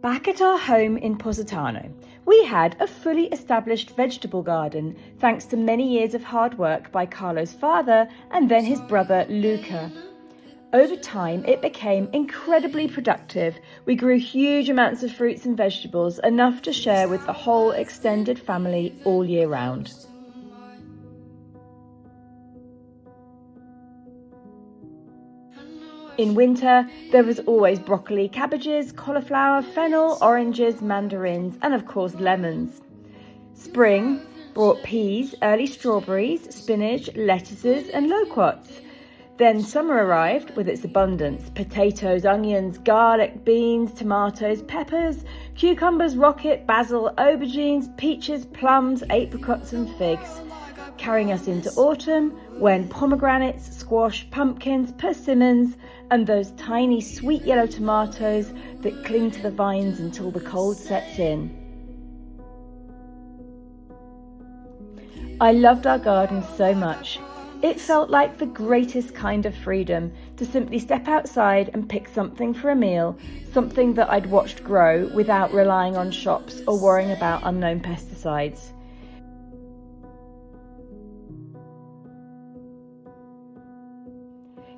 Back at our home in Positano, we had a fully established vegetable garden thanks to many years of hard work by Carlo's father and then his brother Luca. Over time, it became incredibly productive. We grew huge amounts of fruits and vegetables, enough to share with the whole extended family all year round. In winter, there was always broccoli, cabbages, cauliflower, fennel, oranges, mandarins, and of course lemons. Spring brought peas, early strawberries, spinach, lettuces, and loquats. Then summer arrived with its abundance: potatoes, onions, garlic, beans, tomatoes, peppers, cucumbers, rocket, basil, aubergines, peaches, plums, apricots, and figs. Carrying us into autumn, when pomegranates, squash, pumpkins, persimmons, and those tiny sweet yellow tomatoes that cling to the vines until the cold sets in. I loved our garden so much. It felt like the greatest kind of freedom to simply step outside and pick something for a meal, something that I'd watched grow without relying on shops or worrying about unknown pesticides.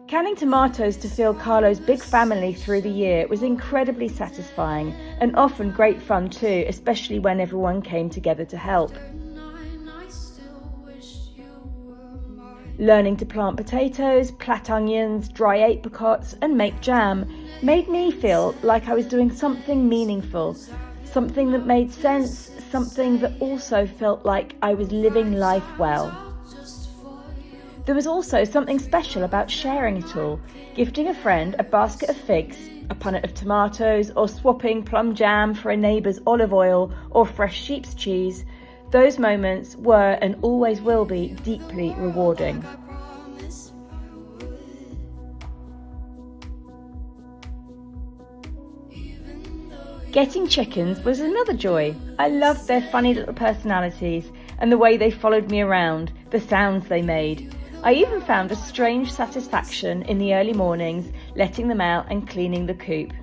Canning tomatoes to fill Carlo's big family through the year was incredibly satisfying and often great fun too, especially when everyone came together to help. Learning to plant potatoes, plat onions, dry apricots, and make jam made me feel like I was doing something meaningful, something that made sense, something that also felt like I was living life well. There was also something special about sharing it all, gifting a friend a basket of figs, a punnet of tomatoes, or swapping plum jam for a neighbour's olive oil or fresh sheep's cheese. Those moments were and always will be deeply rewarding. Getting chickens was another joy. I loved their funny little personalities and the way they followed me around, the sounds they made. I even found a strange satisfaction in the early mornings, letting them out and cleaning the coop.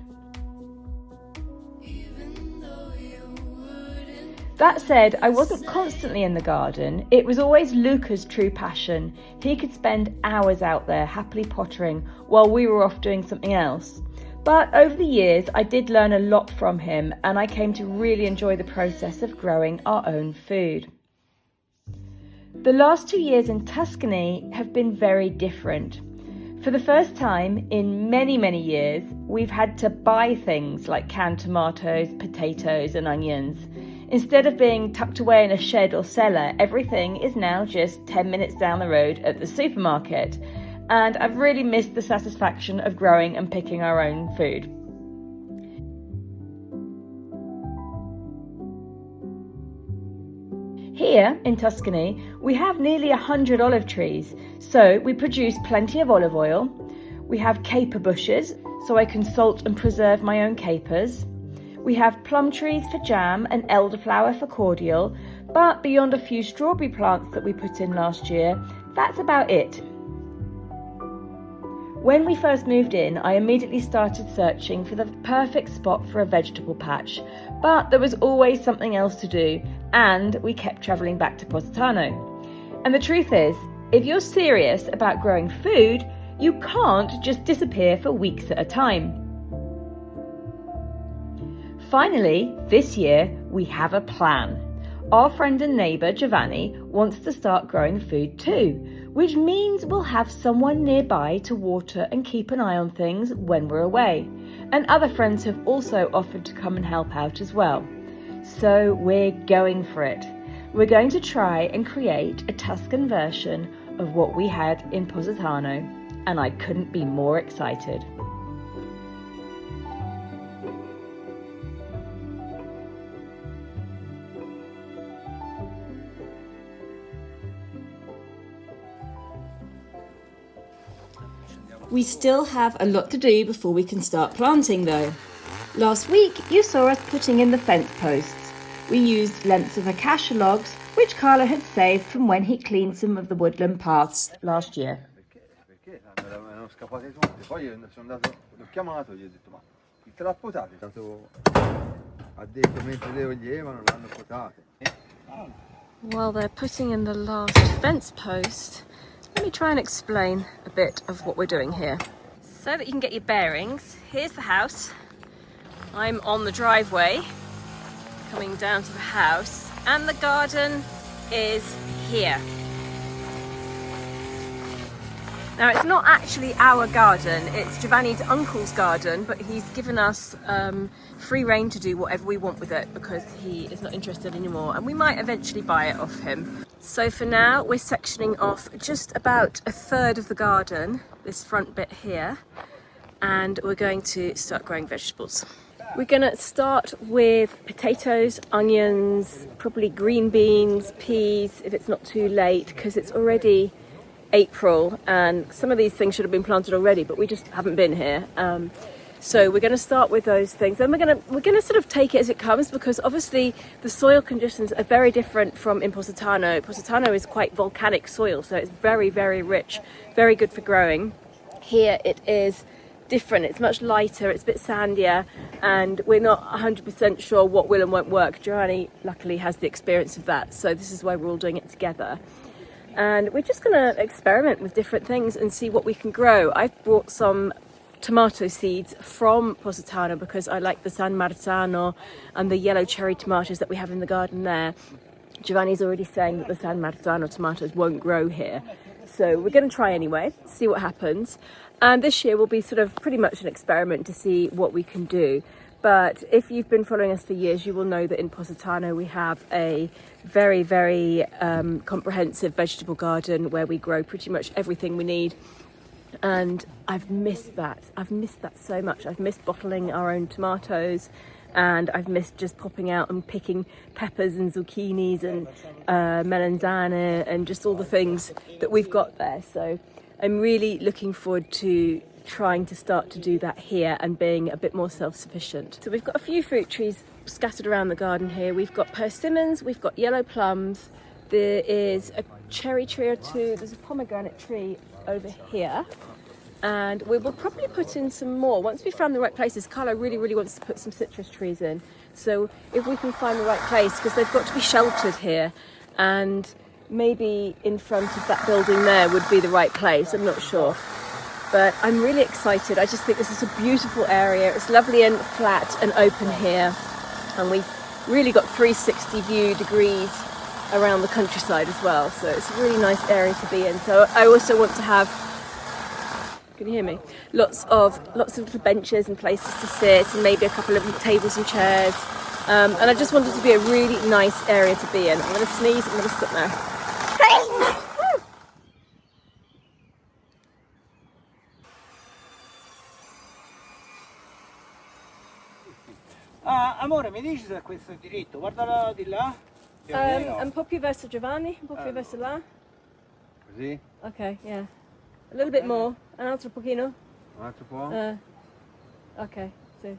That said, I wasn't constantly in the garden. It was always Luca's true passion. He could spend hours out there happily pottering while we were off doing something else. But over the years, I did learn a lot from him, and I came to really enjoy the process of growing our own food. The last 2 years in Tuscany have been very different. For the first time in many, many years, we've had to buy things like canned tomatoes, potatoes, and onions. Instead of being tucked away in a shed or cellar, everything is now just 10 minutes down the road at the supermarket. And I've really missed the satisfaction of growing and picking our own food. Here in Tuscany, we have nearly 100 olive trees, so we produce plenty of olive oil. We have caper bushes, so I can salt and preserve my own capers. We have plum trees for jam and elderflower for cordial, but beyond a few strawberry plants that we put in last year, that's about it. When we first moved in, I immediately started searching for the perfect spot for a vegetable patch, but there was always something else to do, and we kept travelling back to Positano. And the truth is, if you're serious about growing food, you can't just disappear for weeks at a time. Finally, this year, we have a plan. Our friend and neighbour Giovanni wants to start growing food too, which means we'll have someone nearby to water and keep an eye on things when we're away. And other friends have also offered to come and help out as well. So we're going for it. We're going to try and create a Tuscan version of what we had in Positano, and I couldn't be more excited. We still have a lot to do before we can start planting though. Last week you saw us putting in the fence posts. We used lengths of acacia logs, which Carlo had saved from when he cleaned some of the woodland paths last year. Erano scappate tutte, poi sono andato, l'ho chiamato e gli ho detto ma il trappotato è stato Ha detto mentre le toglievano l'hanno potate. While they're putting in the last fence post, let me try and explain a bit of what we're doing here. So that you can get your bearings, here's the house. I'm on the driveway, coming down to the house, and the garden is here. Now it's not actually our garden, it's Giovanni's uncle's garden, but he's given us free rein to do whatever we want with it because he is not interested anymore, and we might eventually buy it off him. So for now we're sectioning off just about a third of the garden, this front bit here, and we're going to start growing vegetables. We're gonna start with potatoes, onions, probably green beans, peas if it's not too late, because it's already April and some of these things should have been planted already, but we just haven't been here. So we're going to start with those things. Then we're going to sort of take it as it comes, because obviously the soil conditions are very different from in Positano. Positano is quite volcanic soil, so it's very, very rich, very good for growing. Here it is different, it's much lighter, it's a bit sandier, and we're not 100% sure what will and won't work. Giovanni luckily has the experience of that, so this is why we're all doing it together. And we're just going to experiment with different things and see what we can grow. I've brought some tomato seeds from Positano because I like the San Marzano and the yellow cherry tomatoes that we have in the garden there. Giovanni's already saying that the San Marzano tomatoes won't grow here. So we're going to try anyway, see what happens. And this year will be sort of pretty much an experiment to see what we can do. But if you've been following us for years, you will know that in Positano we have a very, very comprehensive vegetable garden where we grow pretty much everything we need. And I've missed that. I've missed that so much. I've missed bottling our own tomatoes, and I've missed just popping out and picking peppers and zucchinis and melanzane and just all the things that we've got there. So I'm really looking forward to trying to start to do that here and being a bit more self-sufficient. So we've got a few fruit trees scattered around the garden here. We've got persimmons, we've got yellow plums, there is a cherry tree or two, there's a pomegranate tree over here, and we will probably put in some more once we found the right places. Carlo really wants to put some citrus trees in, so if we can find the right place, because they've got to be sheltered here, and maybe in front of that building there would be the right place, I'm not sure. But I'm really excited. I just think this is a beautiful area. It's lovely and flat and open here. And we've really got 360 degrees around the countryside as well. So it's a really nice area to be in. So I also want to have, can you hear me? Lots of little benches and places to sit, and maybe a couple of tables and chairs. And I just want it to be a really nice area to be in. I'm going to sneeze, I'm going to stop now. Ah, amore, mi dici se questo è diritto? Guardala di là. Un po' più verso Giovanni, un po' più verso là. Così? Ok, yeah. A little bit more. Un altro pochino. Un altro po'? Okay, sì.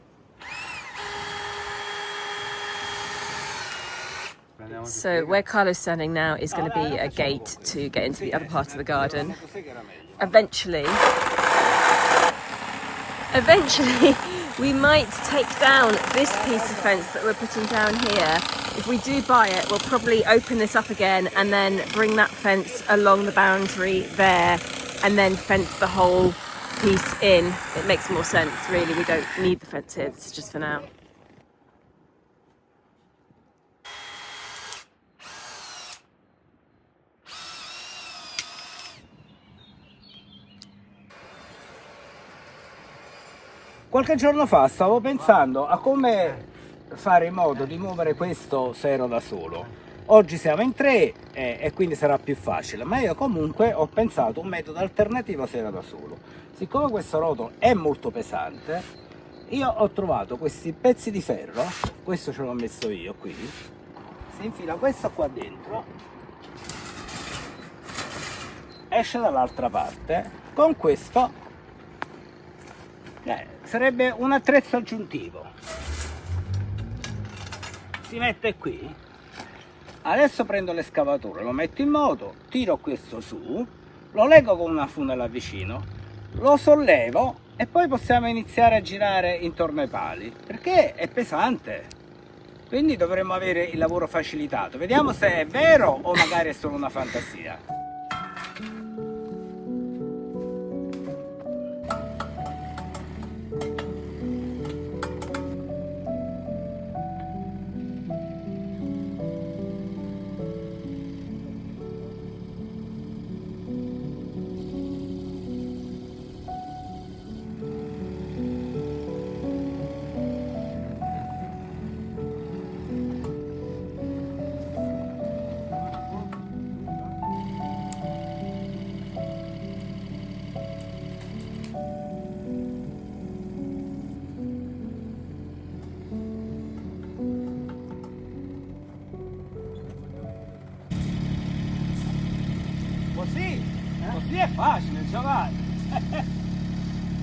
So where Carlo's standing now is going to be a gate to get into the other part of the garden. Eventually we might take down this piece of fence that we're putting down here. If we do buy it, we'll probably open this up again and then bring that fence along the boundary there and then fence the whole piece in. It makes more sense, really. We don't need the fence here, it's just for now. Qualche giorno fa stavo pensando a come fare in modo di muovere questo se ero da solo. Oggi siamo in tre e quindi sarà più facile, ma io comunque ho pensato un metodo alternativo se ero da solo. Siccome questo rotolo è molto pesante, io ho trovato questi pezzi di ferro, questo ce l'ho messo io qui, si infila questo qua dentro, esce dall'altra parte, con questo sarebbe un attrezzo aggiuntivo, si mette qui. Adesso prendo l'escavatore, lo metto in moto, tiro questo su, lo leggo con una fune là vicino, lo sollevo e poi possiamo iniziare a girare intorno ai pali, perché è pesante. Quindi dovremmo avere il lavoro facilitato. Vediamo se è vero o magari è solo una fantasia. Così è facile, Giovanni.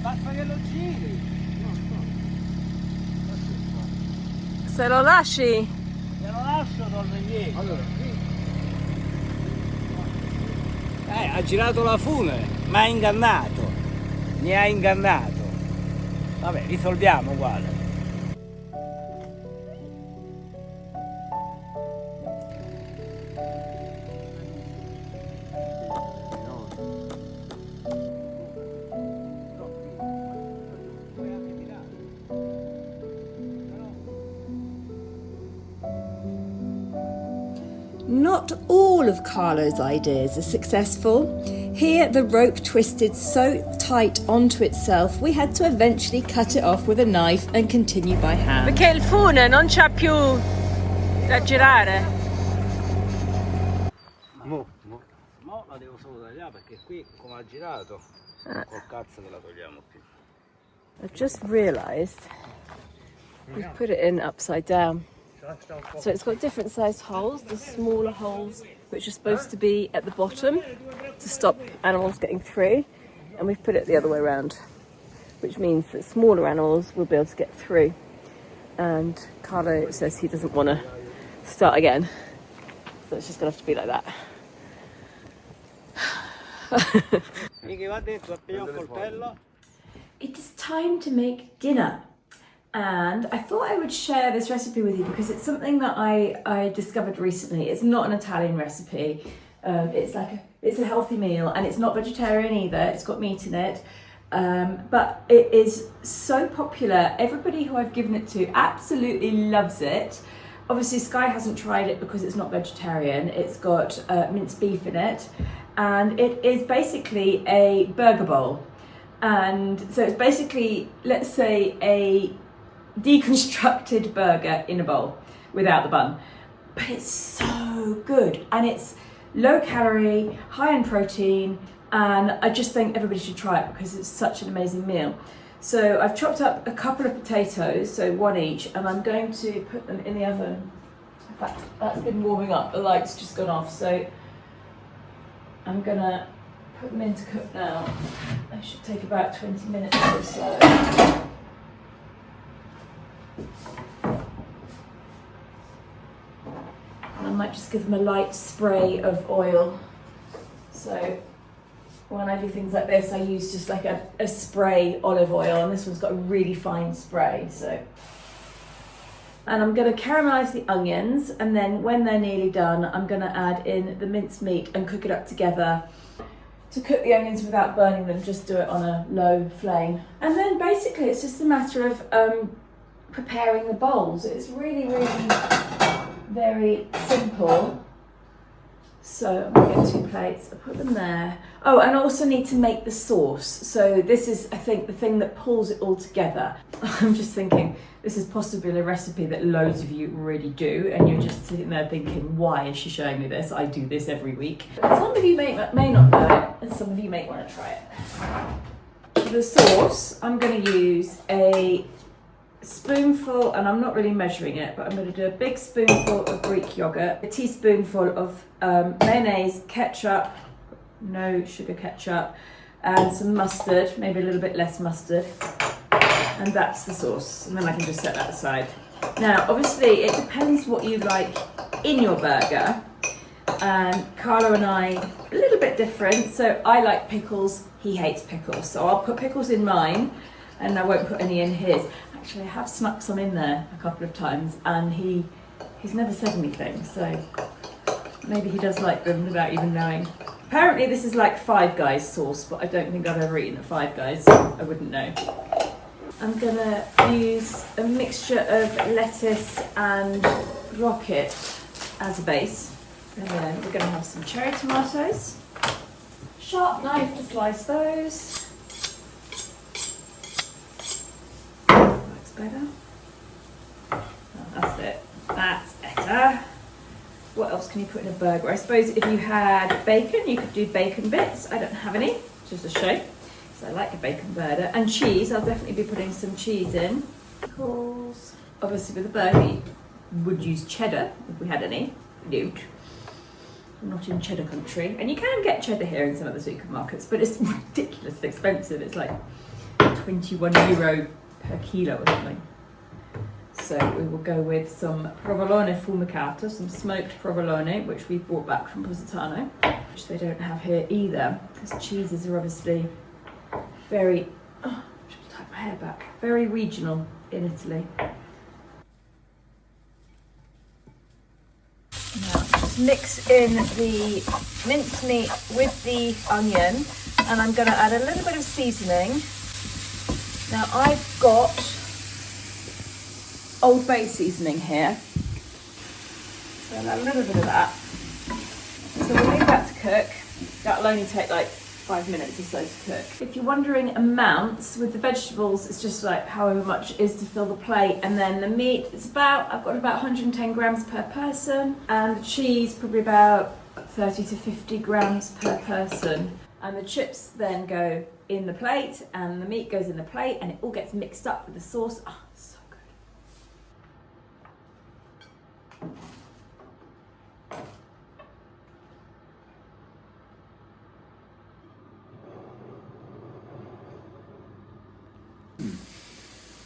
Basta che lo giri. Se lo lasci? Se lo lascio torno indietro. Allora, Ha girato la fune, ma ha ingannato. Mi ha ingannato. Vabbè, risolviamo uguale. Not all of Carlo's ideas are successful. Here, the rope twisted so tight onto itself, we had to eventually cut it off with a knife and continue by hand. Perché il fune non c'ha più da girare. mo. Mo la devo solo tagliare perché qui come ha girato col cazzo che la togliamo più. I've just realised we've put it in upside down. So it's got different sized holes, the smaller holes which are supposed to be at the bottom to stop animals getting through, and we've put it the other way around, which means that smaller animals will be able to get through. And Carlo says he doesn't want to start again, so it's just going to have to be like that. Nicki, va dentro, appena un coltello. It is time to make dinner. And I thought I would share this recipe with you because it's something that I discovered recently. It's not an Italian recipe. It's a healthy meal, and it's not vegetarian either. It's got meat in it. But it is so popular. Everybody who I've given it to absolutely loves it. Obviously Sky hasn't tried it because it's not vegetarian. It's got minced beef in it, and it is basically a burger bowl. And so it's basically, let's say, a deconstructed burger in a bowl without the bun, but it's so good, and it's low calorie, high in protein, and I just think everybody should try it because it's such an amazing meal. So I've chopped up a couple of potatoes, so one each, and I'm going to put them in the oven. In fact, that's been warming up, the light's just gone off, so I'm gonna put them in to cook now. It should take about 20 minutes or so. And I might just give them a light spray of oil. So when I do things like this, I use just like a spray olive oil, and this one's got a really fine spray. So, and I'm going to caramelize the onions, and then when they're nearly done, I'm going to add in the minced meat and cook it up together. To cook the onions without burning them, just do it on a low flame. And then basically it's just a matter of preparing the bowls. It's really, really very simple. So I'm going to get 2 plates, I'll put them there. Oh, and I also need to make the sauce. So this is, I think, the thing that pulls it all together. I'm just thinking, this is possibly a recipe that loads of you already do, and you're just sitting there thinking, why is she showing me this? I do this every week. Some of you may not know it, and some of you may want to try it. For the sauce, I'm going to use a spoonful, and I'm not really measuring it, but I'm going to do a big spoonful of Greek yogurt, a teaspoonful of mayonnaise, ketchup, no sugar ketchup, and some mustard, maybe a little bit less mustard, and that's the sauce, and then I can just set that aside. Now obviously it depends what you like in your burger, and Carlo and I a little bit different. So I like pickles, he hates pickles, so I'll put pickles in mine and I won't put any in his. Actually, I have snuck some in there a couple of times, and he's never said anything, so maybe he does like them without even knowing. Apparently this is like Five Guys sauce, but I don't think I've ever eaten at Five Guys. I wouldn't know. I'm gonna use a mixture of lettuce and rocket as a base. And then we're gonna have some cherry tomatoes. Sharp knife to slice those. That's better. Oh, that's it. That's better. What else can you put in a burger? I suppose if you had bacon, you could do bacon bits. I don't have any, just a show. So I like a bacon burger. And cheese, I'll definitely be putting some cheese in. Pickles. Obviously with a burger, you would use cheddar if we had any. We don't. I'm not in cheddar country. And you can get cheddar here in some of the supermarkets, but it's ridiculously expensive. It's like €21 per kilo or something. So we will go with some provolone fumicato, some smoked provolone, which we brought back from Positano, which they don't have here either, because cheeses are obviously very, I should tie my hair back, very regional in Italy. Now just mix in the mincemeat with the onion, and I'm going to add a little bit of seasoning. Now I've got Old Bay seasoning here, so I'll add a little bit of that. So we'll leave that to cook. That'll only take like 5 minutes or so to cook. If you're wondering amounts, with the vegetables, it's just like however much is to fill the plate, and then the meat, I've got about 110 grams per person, and the cheese probably about 30 to 50 grams per person. And the chips then go in the plate, and the meat goes in the plate, and it all gets mixed up with the sauce. Oh, so good.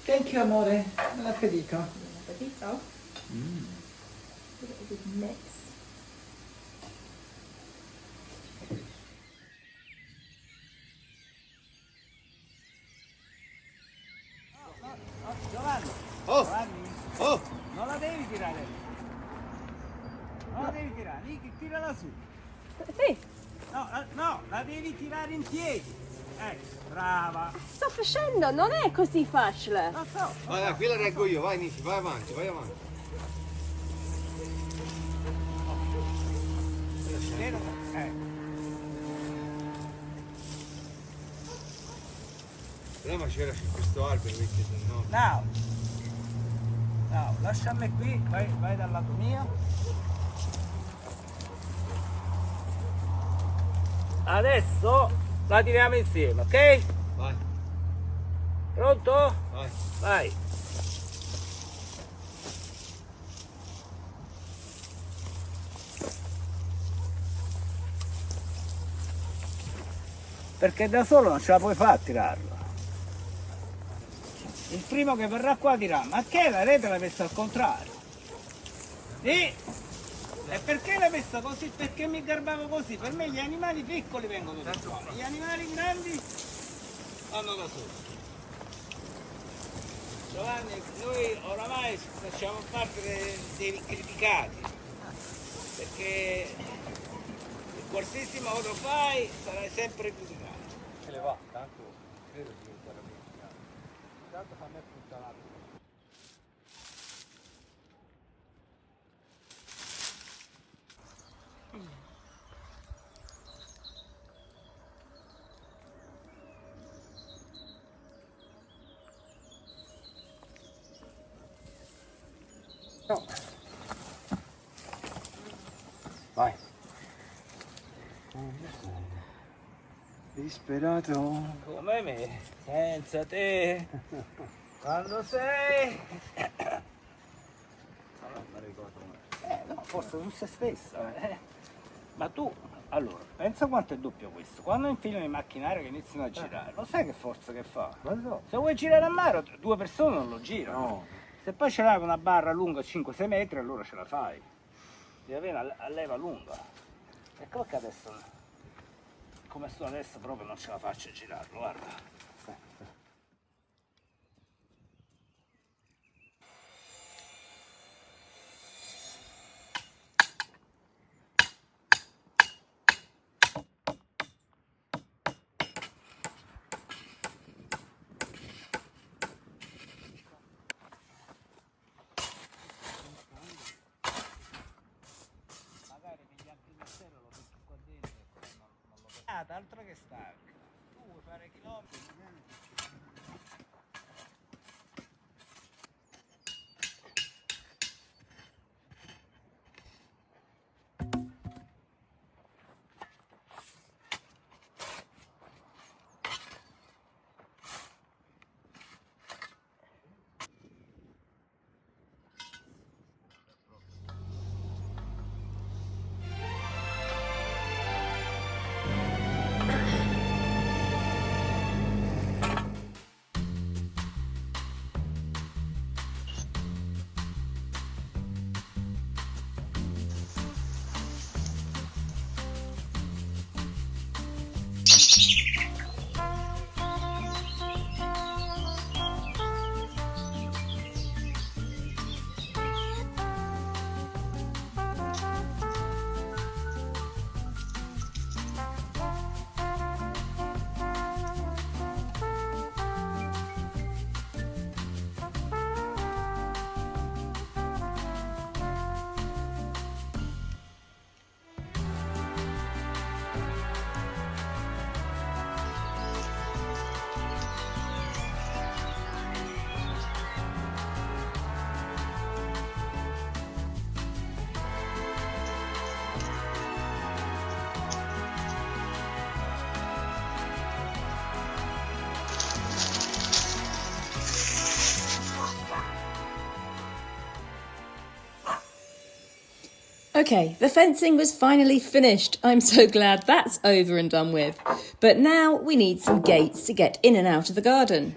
Thank you, amore. Buon appetito. Appetito. Give it a good mix. Giovanni. Oh! Giovanni. Oh! Non la devi tirare. Non la devi tirare. Nicki, tirala su. Sì, No, no, la devi tirare in piedi. Brava. Sto facendo, non è così facile. Lo so. Vai, dai, qui la reggo io, vai Nicki, vai avanti, vai avanti. Vero? Però ma c'era questo albero, perché se no... No. No, lasciami qui, vai dal lato mio. Adesso la tiriamo insieme, ok? Vai, Pronto? vai. Vai. Perché da solo non ce la puoi fare a tirarlo. Il primo che verrà qua dirà: ma che la rete l'hai messa al contrario? Sì. E perché l'hai messa così? Perché mi garbavo così? Per me gli animali piccoli vengono da soli, gli animali grandi vanno da soli. Giovanni, noi oramai facciamo parte dei criticati, perché in qualsiasi modo fai sarai sempre criticato. Ce le va, tanto credo che sarà bene. Tanto fa me puttanato. No. Vai. Disperato. Come me, senza te, quando sei... Non mi ricordo mai. No, forse su se stessa. Ma tu, allora, pensa quanto è doppio questo. Quando infilano i macchinari che iniziano a girare, lo sai che forza che fa? Lo so. Se vuoi girare a mare, due persone non lo girano. No. Se poi ce l'hai una barra lunga 5-6 metri, allora ce la fai. Devi avere una leva lunga. Ecco che adesso, come sto adesso, proprio non ce la faccio a girarlo, guarda. Altro che stanca. Tu vuoi fare chilometri? Okay, the fencing was finally finished. I'm so glad that's over and done with. But now we need some gates to get in and out of the garden.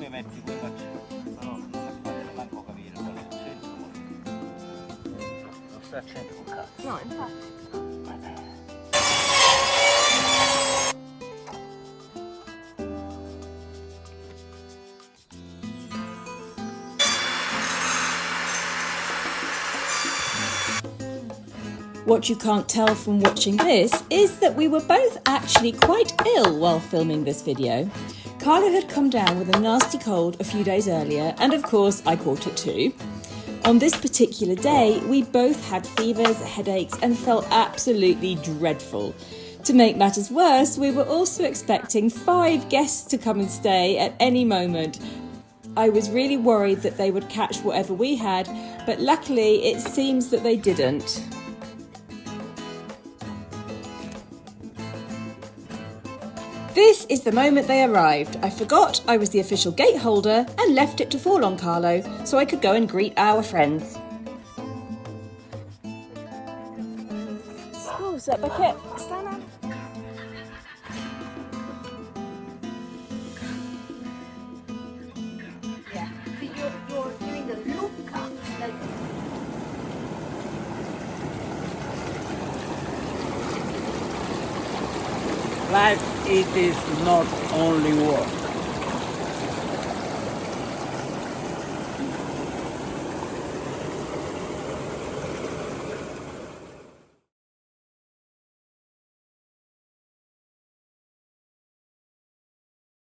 Metti quello al centro, no, non è facile manco capire qual è il centro. Non sta al centro un cazzo. No, infatti. What you can't tell from watching this is that we were both actually quite ill while filming this video. Carlo had come down with a nasty cold a few days earlier, and of course I caught it too. On this particular day, we both had fevers, headaches, and felt absolutely dreadful. To make matters worse, we were also expecting 5 guests to come and stay at any moment. I was really worried that they would catch whatever we had, but luckily it seems that they didn't. This is the moment they arrived. I forgot I was the official gate holder and left it to fall on Carlo so I could go and greet our friends. Scusa, perché stanno... Yeah. So you're doing the Lucca. Life, it is not only work.